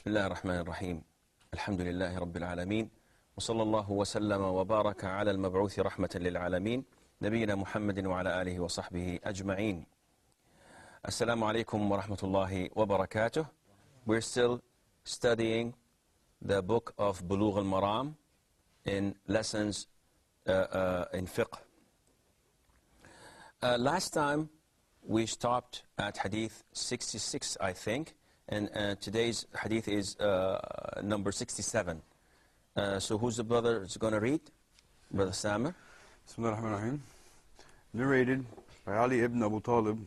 بسم الله الرحمن الرحيم الحمد لله رب العالمين وصلى الله وسلم وبارك على المبعوث رحمة للعالمين نبينا محمد وعلى آله وصحبه أجمعين. Assalamu alaikum wa rahmatullahi wa barakatuh. We're still studying the book of Bulugh al-Maram in lessons in Fiqh. Last time we stopped at hadith 66, I think, and today's hadith is number 67. So who's the brother that's going to read? Brother Samir. Bismillah ar-Rahman ar-Rahim. Narrated by Ali ibn Abu Talib,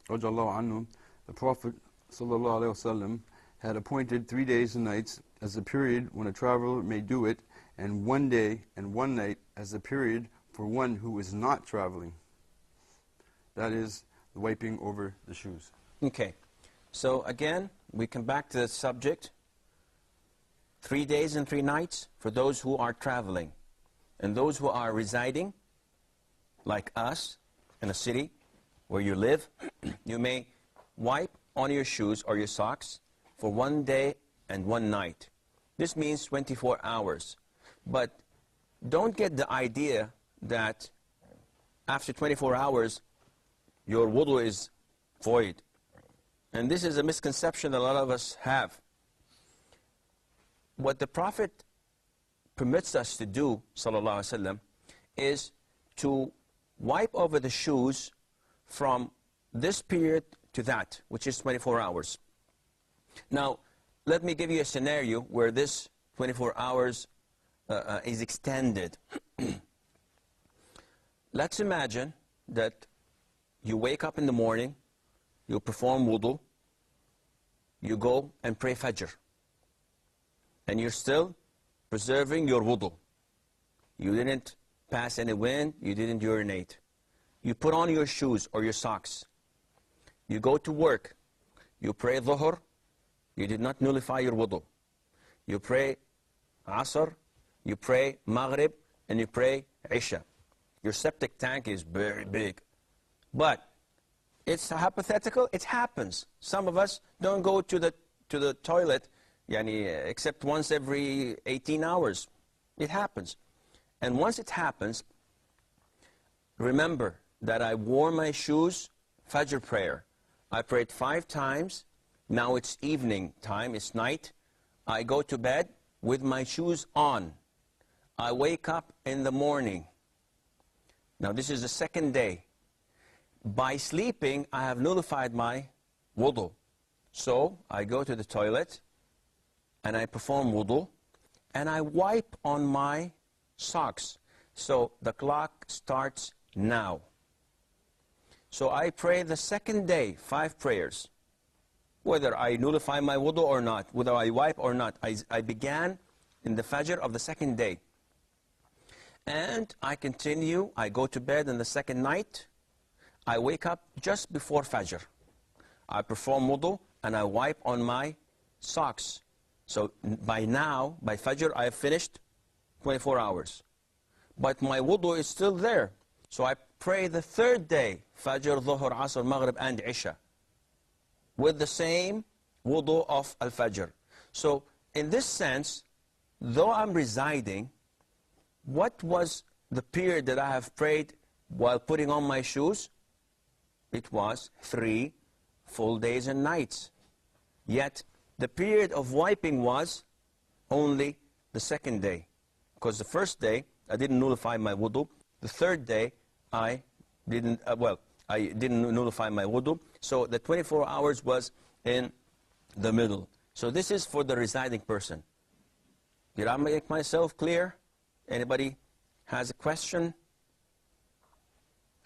radiallahu anhu, the Prophet sallallahu alaihi wasallam had appointed 3 days and nights as the period when a traveler may do it, and 1 day and 1 night as the period for one who is not traveling. That is the wiping over the shoes. Okay. So again, we come back to the subject. 3 days and 3 nights for those who are traveling. And those who are residing, like us, in a city where you live, you may wipe on your shoes or your socks for 1 day and 1 night. This means 24 hours. But don't get the idea that after 24 hours, your wudu is void. And this is a misconception that a lot of us have. What the Prophet permits us to do, sallallahu alaihi wasallam, is to wipe over the shoes from this period to that, which is 24 hours. Now, let me give you a scenario where this 24 hours is extended. Let's imagine that you wake up in the morning, you perform wudu, you go and pray Fajr, and you're still preserving your wudu. You didn't pass any wind, you didn't urinate. You put on your shoes or your socks. You go to work, you pray Dhuhr, you did not nullify your wudu. You pray Asr, you pray Maghrib, and you pray Isha. Your septic tank is very big. But it's hypothetical, it happens. Some of us don't go to the toilet except once every 18 hours. It happens. And once it happens, remember that I wore my shoes, Fajr prayer. I prayed 5 times. Now it's evening time, it's night. I go to bed with my shoes on. I wake up in the morning. Now this is the second day. By sleeping, I have nullified my wudu. So I go to the toilet and I perform wudu and I wipe on my socks. So the clock starts now. So I pray the second day, 5 prayers. Whether I nullify my wudu or not, whether I wipe or not, I began in the Fajr of the second day. And I continue, I go to bed in the second night. I wake up just before Fajr. I perform wudu and I wipe on my socks. So by now, by Fajr, I have finished 24 hours. But my wudu is still there. So I pray the third day, Fajr, Dhuhr, Asr, Maghrib, and Isha, with the same wudu of Al-Fajr. So in this sense, though I'm residing, what was the period that I have prayed while putting on my shoes? It was 3 full days and nights. Yet the period of wiping was only the second day. Because the first day, I didn't nullify my wudu. The third day, I didn't nullify my wudu. So the 24 hours was in the middle. So this is for the residing person. Did I make myself clear? Anybody has a question?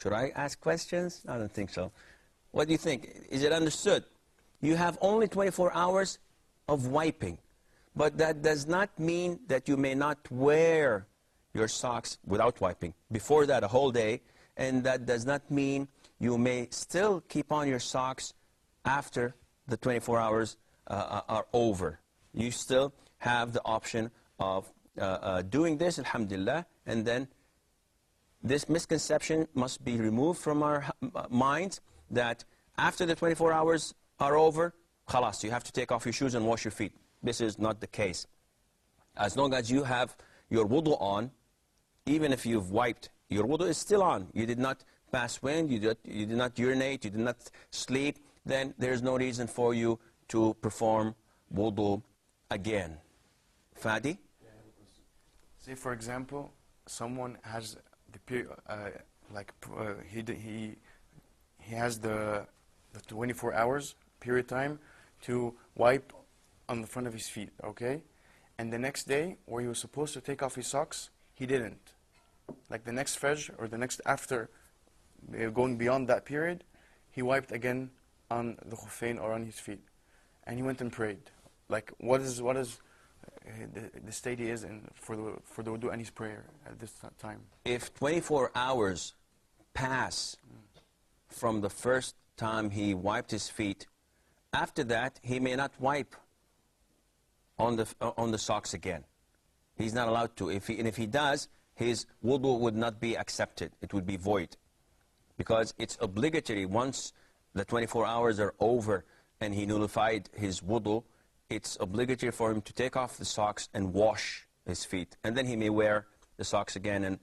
Should I ask questions? I don't think so. What do you think? Is it understood? You have only 24 hours of wiping. But that does not mean that you may not wear your socks without wiping. Before that, a whole day. And that does not mean you may still keep on your socks after the 24 hours are over. You still have the option of doing this, alhamdulillah, and then this misconception must be removed from our minds that after the 24 hours are over, khalas, you have to take off your shoes and wash your feet. This is not the case. As long as you have your wudu on, even if you've wiped, your wudu is still on. You did not pass wind, you did not urinate, you did not sleep, then there's no reason for you to perform wudu again. Fadi? Say, for example, someone has the period, he has the 24 hours period time to wipe on the front of his feet, okay? And the next day, where he was supposed to take off his socks, he didn't. Like the next Fajr or the next after, going beyond that period, he wiped again on the khuffain or on his feet. And he went and prayed. Like, what is the state he is in for the wudu and his prayer at this time? If 24 hours pass from the first time he wiped his feet, after that he may not wipe on the socks again. He's not allowed to. If he does, his wudu would not be accepted. It would be void, because it's obligatory. Once the 24 hours are over and he nullified his wudu, it's obligatory for him to take off the socks and wash his feet, and then he may wear the socks again, and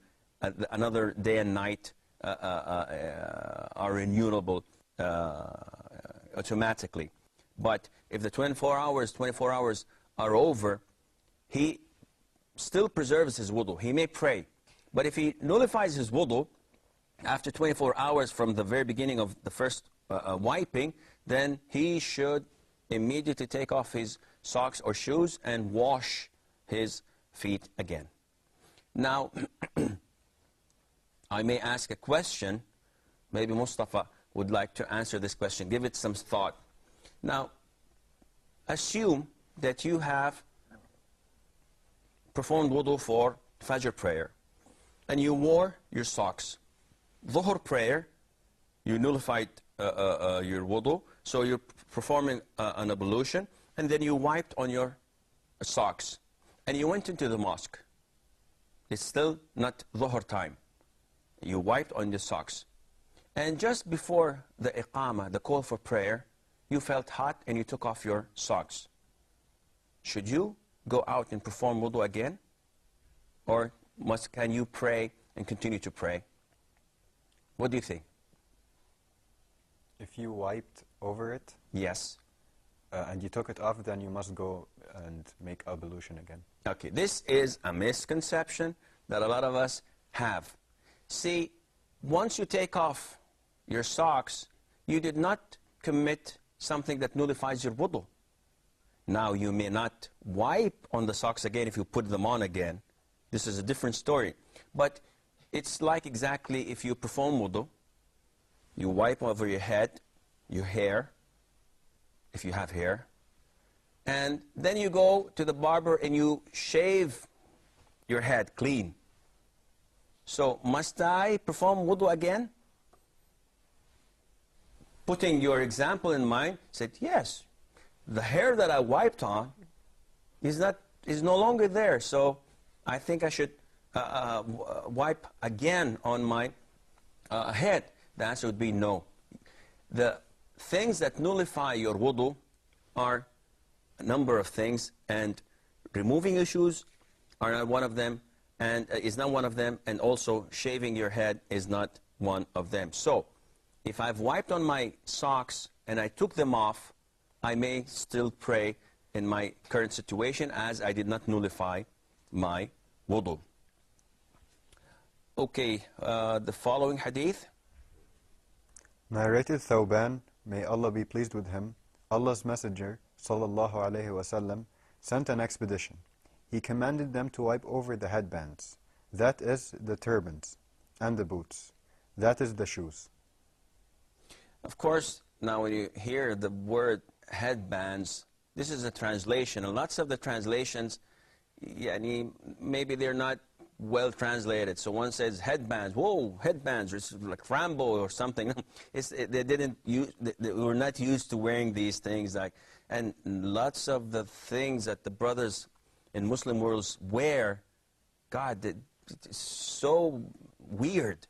another day and night are renewable automatically. But if the 24 hours are over, he still preserves his wudu. He may pray, but if he nullifies his wudu after 24 hours from the very beginning of the first wiping, then he should immediately take off his socks or shoes and wash his feet again. Now, I may ask a question. Maybe Mustafa would like to answer this question. Give it some thought. Now, assume that you have performed wudu for Fajr prayer, and you wore your socks. Dhuhr prayer, you nullified your wudu, so you're performing an ablution, and then you wiped on your socks, and you went into the mosque. It's still not Dhuhr time. You wiped on the socks. And just before the iqamah, the call for prayer, you felt hot and you took off your socks. Should you go out and perform wudu again? Or can you pray and continue to pray? What do you think? If you wiped over it, Yes. and you took it off, then you must go and make ablution again. Okay, this is a misconception that a lot of us have. See, once you take off your socks, you did not commit something that nullifies your wudu. Now, you may not wipe on the socks again if you put them on again. This is a different story. But it's like exactly if you perform wudu, you wipe over your head, your hair, if you have hair, and then you go to the barber and you shave your head clean. So, must I perform wudu again? Putting your example in mind, said, yes, the hair that I wiped on is no longer there, so I think I should wipe again on my head. The answer would be no. The things that nullify your wudu are a number of things, and removing your shoes are not one of them, and is not one of them, and also shaving your head is not one of them. So, if I've wiped on my socks and I took them off, I may still pray in my current situation, as I did not nullify my wudu. Okay, the following hadith. Narrated Thawban, may Allah be pleased with him, Allah's Messenger, sallallahu alaihi wasallam, sent an expedition. He commanded them to wipe over the headbands, that is, the turbans, and the boots, that is, the shoes. Of course, now when you hear the word headbands, this is a translation, and lots of the translations, maybe they're not well translated. So one says headbands, whoa, headbands, it's like Rambo or something. They were not used to wearing these things, and lots of the things that the brothers in Muslim worlds wear, God, it's so weird.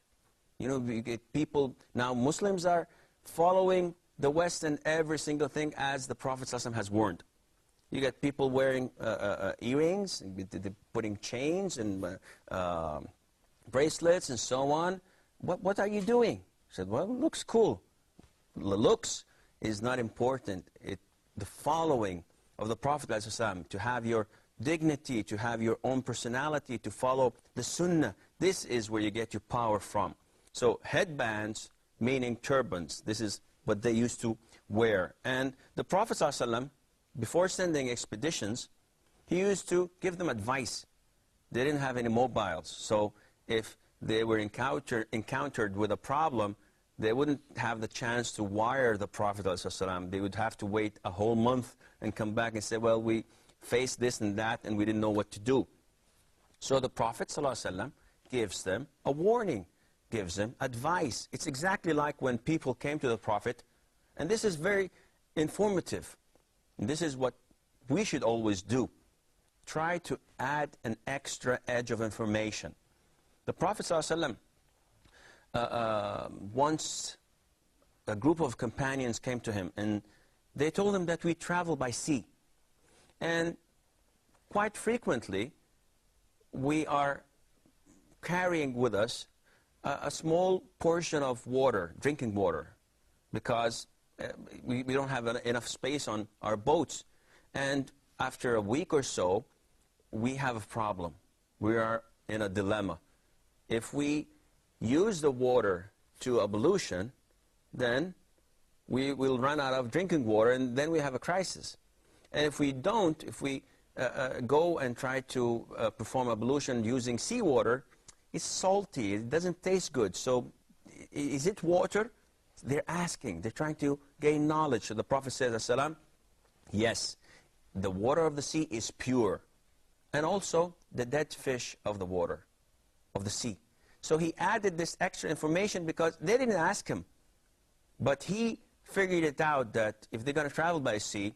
You know, you get people, now Muslims are following the West and every single thing as the Prophet ﷺ has warned. You get people wearing earrings, putting chains and bracelets and so on. What are you doing? He said, well, it looks cool. The looks is not important. The following of the Prophet ﷺ, to have your dignity, to have your own personality, to follow the sunnah, this is where you get your power from. So headbands, meaning turbans, this is what they used to wear. And the Prophet ﷺ, before sending expeditions, he used to give them advice. They didn't have any mobiles, so if they were encountered with a problem, they wouldn't have the chance to wire the Prophet ﷺ. They would have to wait a whole month and come back and say, well, we faced this and that and we didn't know what to do. So the Prophet ﷺ gives them a warning, gives them advice. It's exactly like when people came to the Prophet, and this is very informative. And this is what we should always do. Try to add an extra edge of information. The Prophet ﷺ, once a group of companions came to him and they told him that we travel by sea. And quite frequently, we are carrying with us a small portion of water, drinking water, because we don't have enough space on our boats. And after a week or so, we have a problem. We are in a dilemma. If we use the water to ablution, then we will run out of drinking water, and then we have a crisis. And if we don't, if we go and try to perform ablution using seawater, it's salty, it doesn't taste good. So is it water? They're asking, they're trying to gain knowledge. So the Prophet says, as-salam, yes, the water of the sea is pure. And also the dead fish of the water, of the sea. So he added this extra information because they didn't ask him. But he figured it out that if they're going to travel by sea,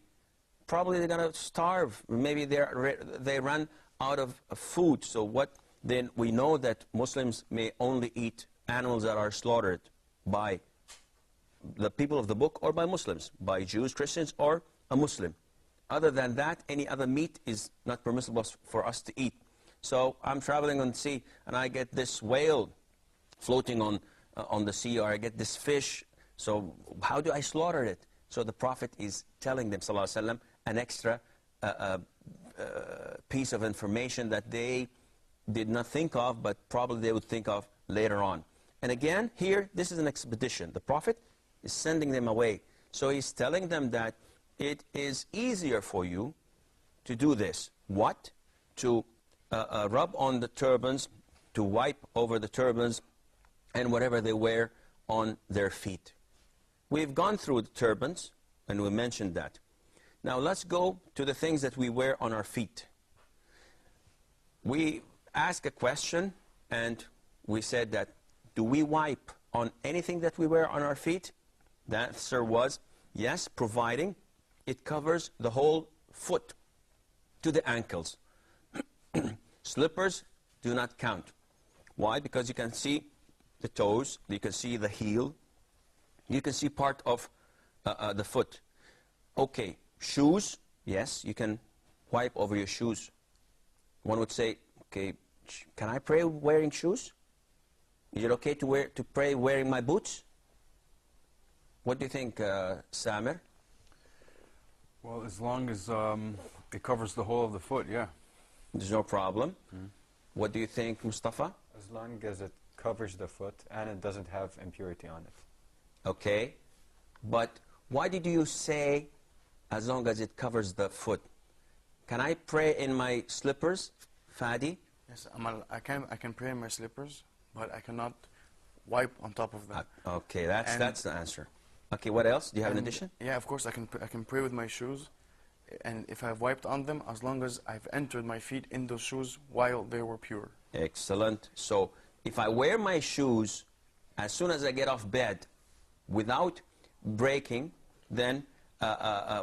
probably they're going to starve. Maybe they run out of food. So then we know that Muslims may only eat animals that are slaughtered by the people of the book or by Muslims, by Jews, Christians, or a Muslim. Other than that, any other meat is not permissible for us to eat. So I'm traveling on the sea, and I get this whale floating on the sea, or I get this fish. So how do I slaughter it? So the Prophet is telling them, sallallahu alaihi wasallam, an extra piece of information that they did not think of, but probably they would think of later on. And again, here, this is an expedition. The Prophet is sending them away. So he's telling them that it is easier for you to do this. What? To rub on the turbans, to wipe over the turbans, and whatever they wear on their feet. We've gone through the turbans, and we mentioned that. Now let's go to the things that we wear on our feet. We asked a question, and we said that, do we wipe on anything that we wear on our feet? The answer was, yes, providing it covers the whole foot to the ankles. Slippers do not count. Why? Because you can see the toes, you can see the heel, you can see part of the foot. Okay, shoes, yes, you can wipe over your shoes. One would say, okay, can I pray wearing shoes? Is it okay to pray wearing my boots? What do you think, Samir? Well, as long as it covers the whole of the foot, yeah. There's no problem. What do you think, Mustafa? As long as it covers the foot and it doesn't have impurity on it. Okay. But why did you say, as long as it covers the foot? Can I pray in my slippers, Fadi? Yes, I can pray in my slippers, but I cannot wipe on top of them. Okay, that's the answer. Okay, what else? Do you have an addition? Yeah, of course, I can pray with my shoes, and if I've wiped on them, as long as I've entered my feet in those shoes while they were pure. Excellent. So if I wear my shoes as soon as I get off bed without breaking, then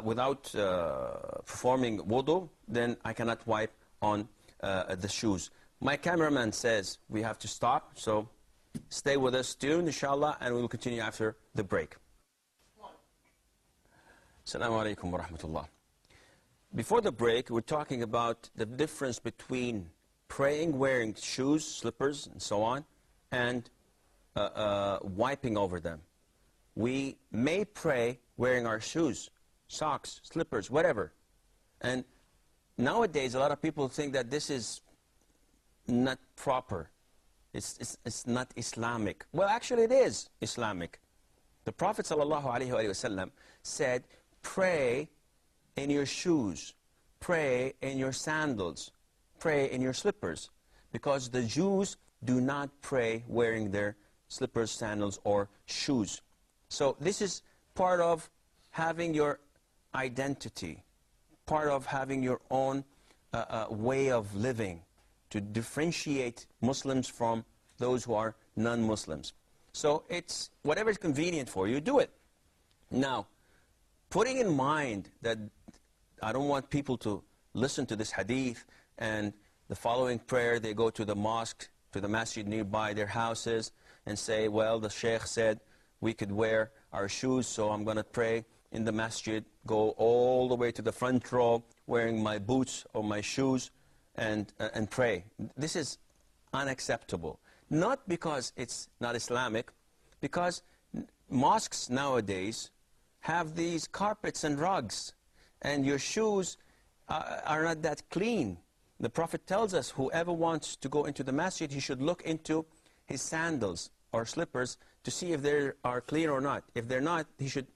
without performing wudu, then I cannot wipe on the shoes. My cameraman says we have to stop, so stay with us tuned, inshallah, and we will continue after the break. Assalamu alaikum wa rahmatullah. Before the break, we're talking about the difference between praying wearing shoes, slippers, and so on, and wiping over them. We may pray wearing our shoes, socks, slippers, whatever. And nowadays, a lot of people think that this is not proper. It's not Islamic. Well, actually, it is Islamic. The Prophet ﷺ said, pray in your shoes, pray in your sandals, pray in your slippers, because the Jews do not pray wearing their slippers, sandals, or shoes. So this is part of having your identity, part of having your own way of living, to differentiate Muslims from those who are non-Muslims. So it's whatever is convenient for you, do it. Now, putting in mind that I don't want people to listen to this hadith and the following prayer, they go to the mosque, to the masjid nearby their houses and say, well, the sheikh said we could wear our shoes, so I'm going to pray in the masjid, go all the way to the front row wearing my boots or my shoes and pray. This is unacceptable. Not because it's not Islamic, because mosques nowadays have these carpets and rugs, and your shoes are not that clean. The Prophet tells us whoever wants to go into the masjid, he should look into his sandals or slippers to see if they are clean or not. If they're not, he should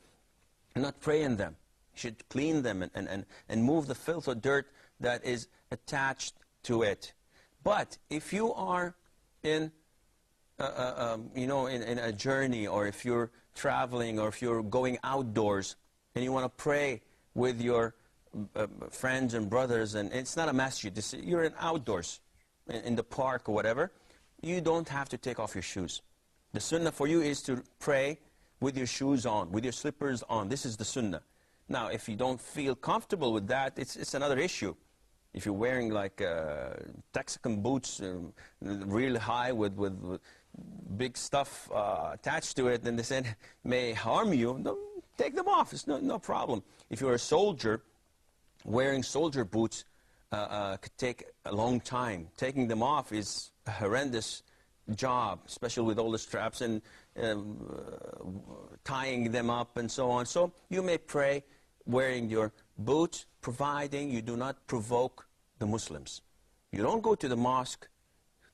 not pray in them. He should clean them and move the filth or dirt that is attached to it. But if you are in in a journey, or if you're traveling, or if you're going outdoors and you want to pray with your friends and brothers, and it's not a masjid, you're in outdoors, in the park or whatever, you don't have to take off your shoes. The sunnah for you is to pray with your shoes on, with your slippers on. This is the sunnah. Now, if you don't feel comfortable with that, it's another issue. If you're wearing like Texican boots, really high with big stuff attached to it, then they said may harm you, no, take them off. It's no problem. If you're a soldier, wearing soldier boots could take a long time. Taking them off is a horrendous job, especially with all the straps and tying them up and so on. So you may pray wearing your boots, providing you do not provoke the Muslims. You don't go to the mosque,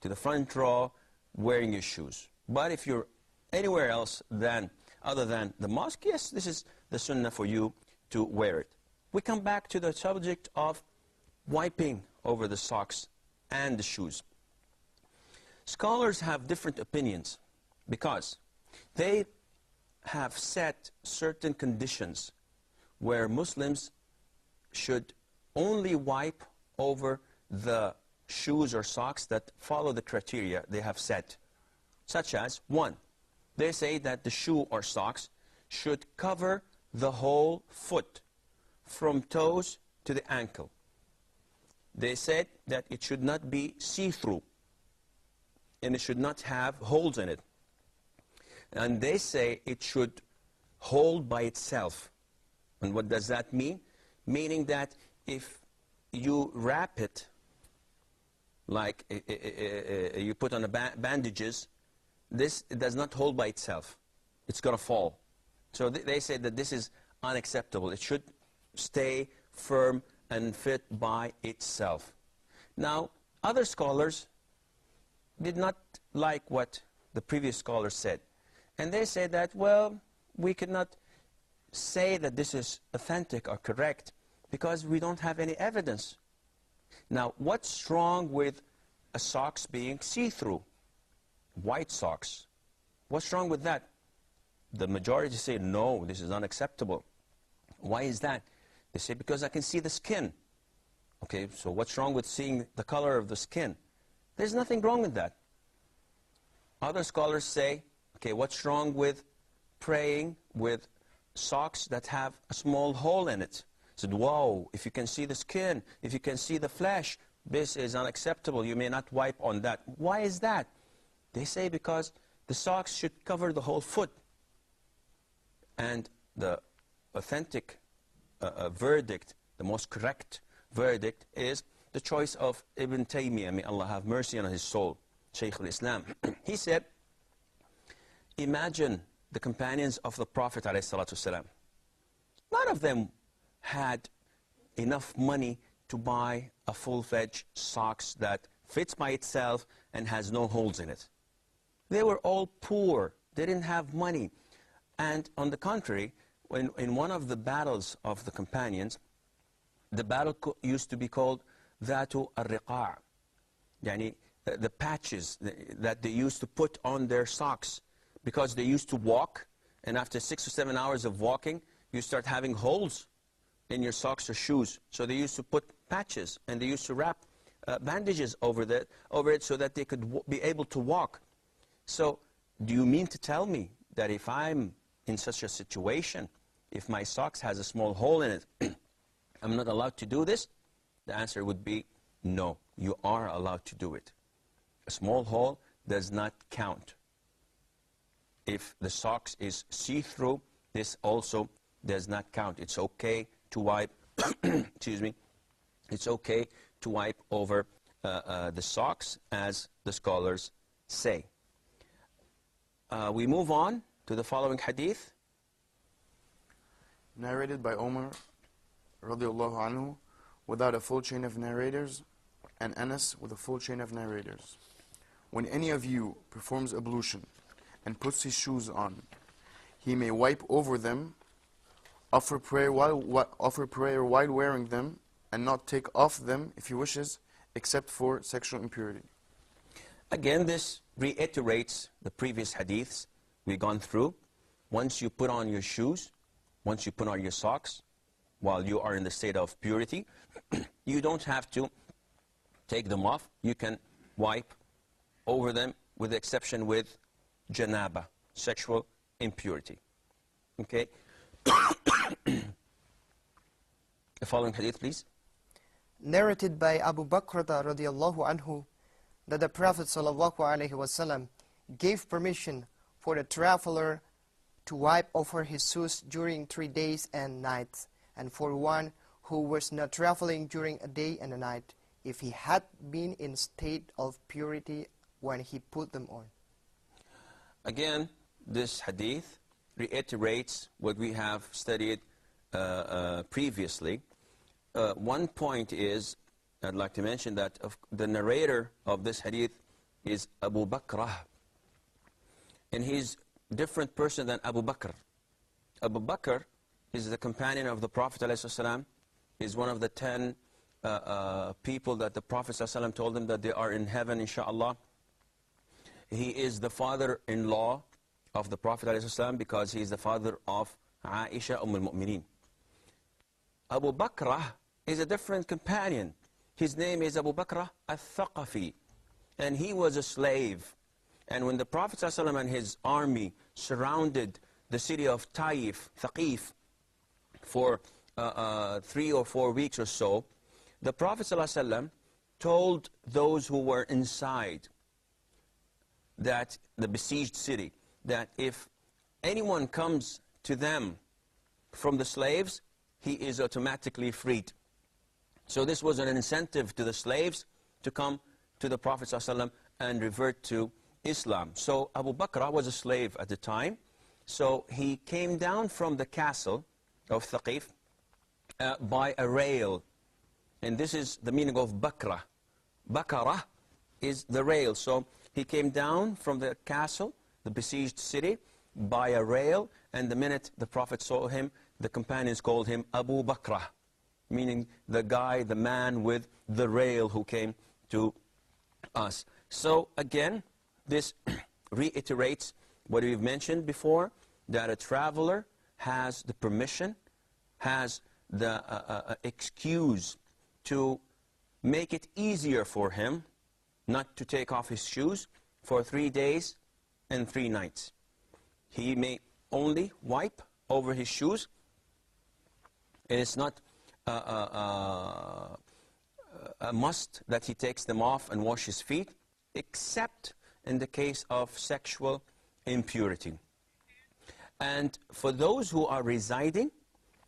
to the front row, wearing your shoes. But if you're anywhere else other than the mosque, yes, this is the sunnah for you to wear it. We come back to the subject of wiping over the socks and the shoes. Scholars have different opinions because they have set certain conditions where Muslims should only wipe over the shoes or socks that follow the criteria they have set. Such as, 1, they say that the shoe or socks should cover the whole foot from toes to the ankle. They said that it should not be see-through and it should not have holes in it. And they say it should hold by itself. And what does that mean? Meaning that if you wrap it, like you put on the bandages, it does not hold by itself. It's going to fall. So they say that this is unacceptable. It should stay firm and fit by itself. Now, other scholars did not like what the previous scholars said. And they say that, well, we cannot say that this is authentic or correct because we don't have any evidence. Now, what's wrong with a socks being see-through? White socks. What's wrong with that? The majority say, no, this is unacceptable. Why is that? They say, because I can see the skin. Okay, so what's wrong with seeing the color of the skin? There's nothing wrong with that. Other scholars say, okay, what's wrong with praying with socks that have a small hole in it? Said, whoa, if you can see the skin, if you can see the flesh, this is unacceptable. You may not wipe on that. Why is that? They say because the socks should cover the whole foot. And the authentic verdict, the most correct verdict, is the choice of Ibn Taymiyyah, may Allah have mercy on his soul, Shaykh al-Islam. He said, imagine the companions of the Prophet ﷺ. None of them had enough money to buy a full-fledged socks that fits by itself and has no holes in it. They were all poor. They didn't have money. And on the contrary, in one of the battles of the companions, the battle used to be called Dhatu al-Riqa', yani the patches that they used to put on their socks, because they used to walk, and after 6 or 7 hours of walking, you start having holes in your socks or shoes. So they used to put patches, and they used to wrap bandages over it so that they could be able to walk. So do you mean to tell me that if I'm in such a situation, if my socks has a small hole in it, I'm not allowed to do this? The answer would be no, you are allowed to do it. A small hole does not count. If the socks is see-through, this also does not count. It's okay to wipe, excuse me, it's okay to wipe over the socks, as the scholars say. We move on to the following hadith. Narrated by Omar radiallahu anhu without a full chain of narrators, and Anas with a full chain of narrators. When any of you performs ablution and puts his shoes on, he may wipe over them, offer prayer while wearing them, and not take off them if he wishes, except for sexual impurity. Again, this reiterates the previous hadiths we've gone through. Once you put on your shoes, once you put on your socks, while you are in the state of purity, you don't have to take them off. You can wipe over them, with the exception with janaba, sexual impurity. Okay? The following hadith, please. Narrated by Abu Bakr radiallahu anhu that the Prophet sallallahu alaihi wasallam gave permission for the traveler to wipe over his shoes during 3 days and nights, and for one who was not traveling during a day and a night, if he had been in state of purity when he put them on. Again, this hadith reiterates what we have studied previously. One point is, I'd like to mention that the narrator of this hadith is Abu Bakr, and he's a different person than Abu Bakr. Abu Bakr is the companion of the Prophet ﷺ. He's one of the 10 people that the Prophet ﷺ told them that they are in heaven, inshallah. He is the father-in-law of the Prophet ﷺ because he is the father of Aisha al-Mu'mineen. Abu Bakr is a different companion. His name is Abu Bakr al-Thaqafi, and he was a slave. And when the Prophet ﷺ and his army surrounded the city of Taif, Thaqif, for 3 or 4 weeks or so, the Prophet ﷺ told those who were inside that the besieged city, that if anyone comes to them from the slaves, he is automatically freed. So this was an incentive to the slaves to come to the Prophet ﷺ and revert to Islam. So Abu Bakr was a slave at the time. So he came down from the castle of Thaqif by a rail. And this is the meaning of Bakra. Bakara is the rail. So he came down from the castle, the besieged city, by a rail. And the minute the Prophet saw him, the companions called him Abu Bakr, meaning the guy, the man with the rail who came to us. So again, this reiterates what we've mentioned before, that a traveler has the permission, has the excuse to make it easier for him not to take off his shoes for 3 days and 3 nights. He may only wipe over his shoes, and it's not a must that he takes them off and wash his feet, except in the case of sexual impurity. And for those who are residing,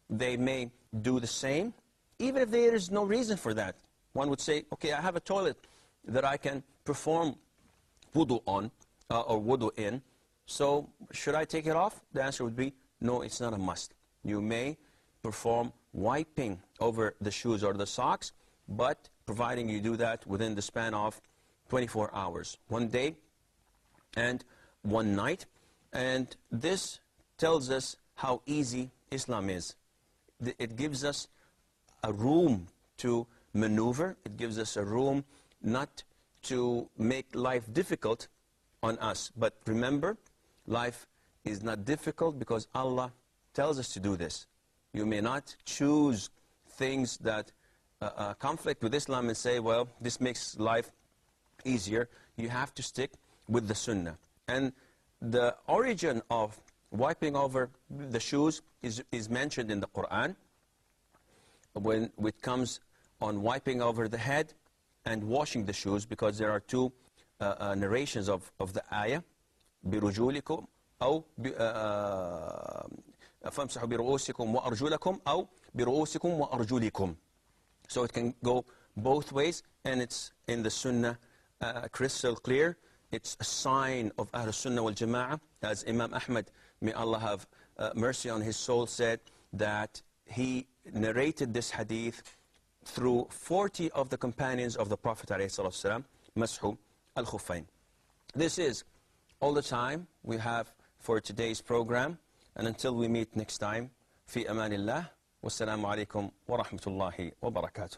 they may do the same, even if there is no reason for that. One would say, okay, I have a toilet that I can perform wudu on, or wudu in, so should I take it off? The answer would be, no, it's not a must. You may perform wiping over the shoes or the socks, but providing you do that within the span of 24 hours, 1 day and 1 night. And this tells us how easy Islam is. It gives us a room to maneuver. It gives us a room not to make life difficult on us. But remember, life is not difficult because Allah tells us to do this. You may not choose things that conflict with Islam and say, well, this makes life easier. You have to stick with the Sunnah. And the origin of wiping over the shoes is mentioned in the Quran when it comes on wiping over the head and washing the shoes, because there are two narrations of the ayah, برجولكم أو فامسحوا برؤوسكم وأرجلكم أو برؤوسكم وأرجلكم. So it can go both ways, and it's in the Sunnah crystal clear. It's a sign of Ahl Sunnah wal Jama'ah, as Imam Ahmad, may Allah have mercy on his soul, said that he narrated this hadith through 40 of the companions of the Prophet ﷺ, Mashu al-Khuffayn. This is all the time we have for today's program, and until we meet next time, fi amanillah, wassalamu alaikum wa rahmatullahi wa barakatuh.